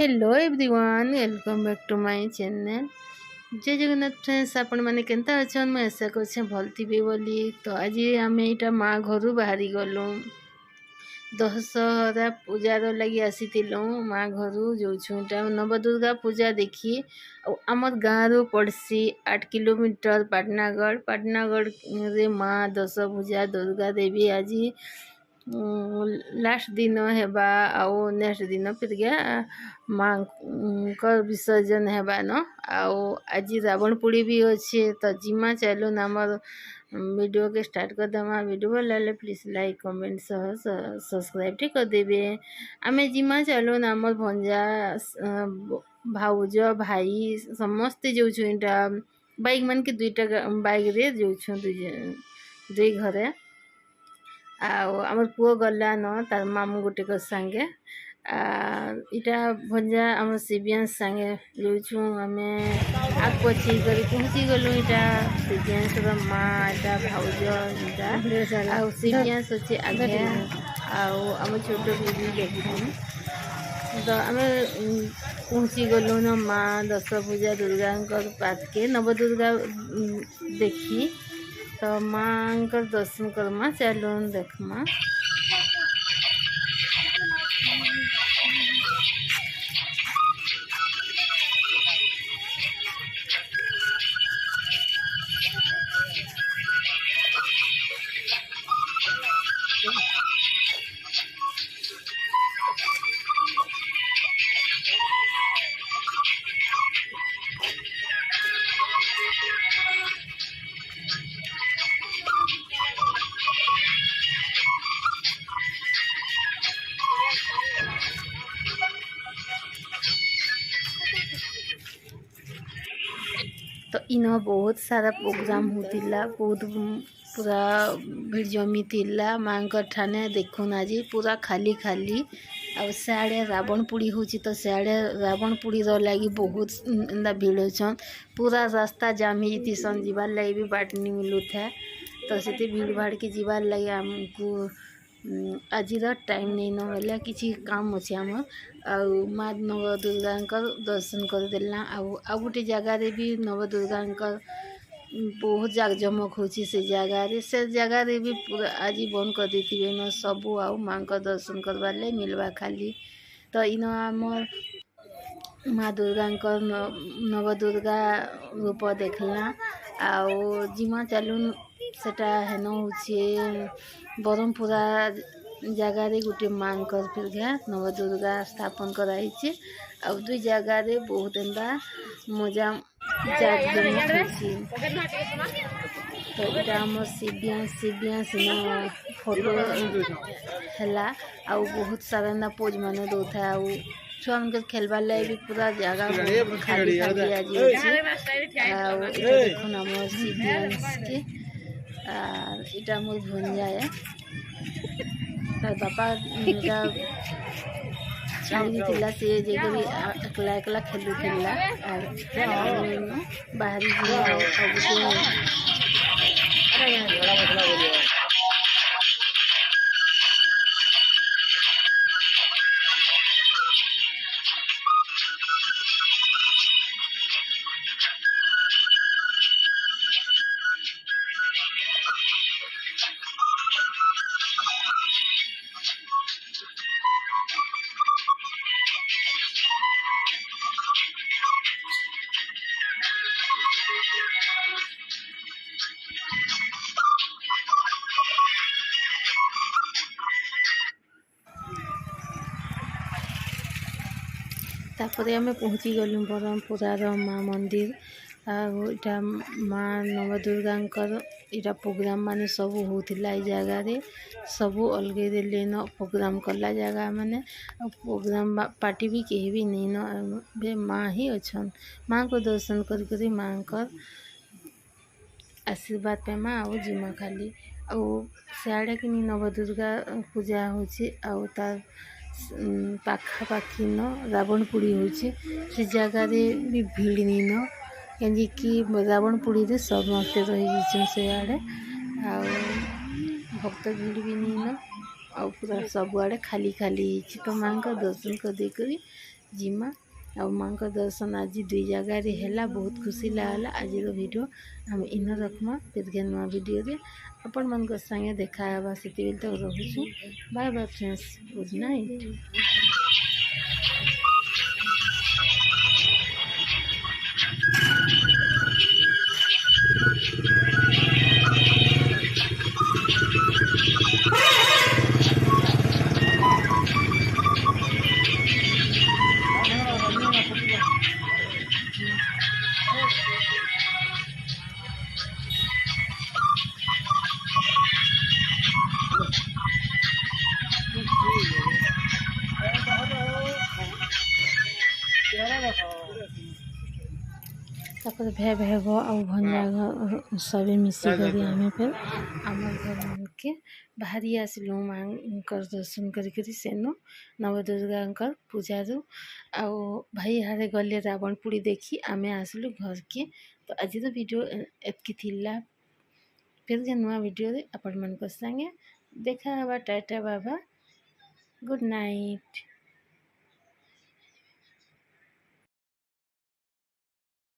Hello everyone, welcome back to my channel. जय Jagannath friends, आपण मैंने केनता अच्छन मैं आशा कर भल थी बोली। तो आज आम यहाँ माँ घर बाहरी गलु दशहरा पूजार लगी आसी माँ घर जो नवदुर्गा पूजा देखी। आमर गाँव पड़सी 8 किलोमीटर पाटनागढ़ रे माँ दश पूजा दुर्गा देवी आज लास्ट दिन हेबा आउ नेक्स्ट दिन फिर माँ विसर्जन हेबा न आउ आज रावण पोड़ी भी अच्छे। तो जिमा चलो आमर वीडियो के स्टार्ट कर दमा। वीडियो भल लगे please like comment subscribe T कर देबे। आमे जिमा चलो आमर भंजा भाउज भाई समस्ते जो बाइक मन के दुईटा बाइक रे जो दुई घरे आमर पुओ गला न तार मामू गोटे संगे इटा भंजा आम सिबियांस संगे जो आमे आग पची कर पहुँची गलु। इटा सिबियांस माँ इटा भाउज इटा आ सिबियांस अच्छे आगे आम छोट बेबी देखी। तो आम पहुँची गलु न माँ दश पूजा दुर्गा पात के नवदुर्गा देखी। तो माँ दर्शन करमा चलो देखमा। तो इन बहुत सारा प्रोग्राम होतिला, बहुत पूरा भीड़ जमी थिला माँ ठाने देखुन आज पूरा खाली खाली। आ सियाड़े रावण पोड़ी होची तो सियाड़े रावण पोड़ी लगी बहुत एंदा भीड़ होचन। पूरा रास्ता जाम ही थीसन, जीवार लगी भी बाट नहीं मिलू था। तो से भीड़ भाड़ के जीवार लगे आमको आज टाइम नहीं न बोले किसी काम अच्छे आम माँ नवदुर्गा दर्शन करदेला। आ गोटे जगार भी नवदुर्गा बहुत जाकजमक होची से जगार भी पूरा आज बंद कर देथिबे न सबू आउ माँ का दर्शन करवार ले मिलवा खाली। तो इन आमर माँ दुर्गा नवदुर्गा रूप देखला आउ जिमा चलून सेटा हेन होचे बरमपुरा जगार गोटे माँ फिर नवदुर्गा स्थापन कराई। आ दुई जगार बहुत एंदा मजा जाकजमक होची। तो इटा आम सिबियांस फोटो हैला आउ बहुत सारा ना पोज माने दो था। आउ छुआ मन खेलबार लगे भी पूरा जगह खाली खाली आज देखुन आम सिबियांस के इटा मोर भंजा है। तार बापा छाड़ी थिला से एकला एकला खेलु थिला बाहरी तापरे आमे पहुँची गलु ब्रह्मपुरार माँ मंदिर। इटा माँ नवदुर्गा इटा प्रोग्राम माने सब होतिला ए जगह रे सबू अलगे देले न प्रोग्राम कला जगह माने प्रोग्राम पार्टी भी कहीं भी नहीं न बे माँ ही अच्छन। माँ को दर्शन कर माँ का आशीर्वाद पेमा आउ जिमा खाली आउ सियाड़े कि नवदुर्गा पूजा होची आउ तार पाखापाखी न रावण पोड़ी होची से जगार भी भीड़ नहीं न कहीं रावण पोड़ी रे समस्ते रही सियाड़े आ भक्त भीड़ भी नहीं न और पूरा सबुआड़े खाली खाली तो माँ का दर्शन कर देकर जिमा आ माँ का दर्शन आज 2 जगह रे हैला बहुत खुशी लागला। आज वीडियो हम इन रखमा फिर के नुआ वीडियो रे अपन मन को संगे देखा हेबा से तक रहूँ। Bye bye friends, good night. तापर भे भे गो आ भंजा घर सभी मिसिक आम फिर आम घर के बाहरी आसलु माँ दर्शन करी सेनु नव दुर्गा पूजा रू आ भाई हारे गले रावण पुड़ी देखी आम आसलु घर के। तो आज वीडियो एतकी थिला फिर के नुआ वीडियो रे आपण मन को संगे देखा हवा। टाटा बाबा, गुड नाइट।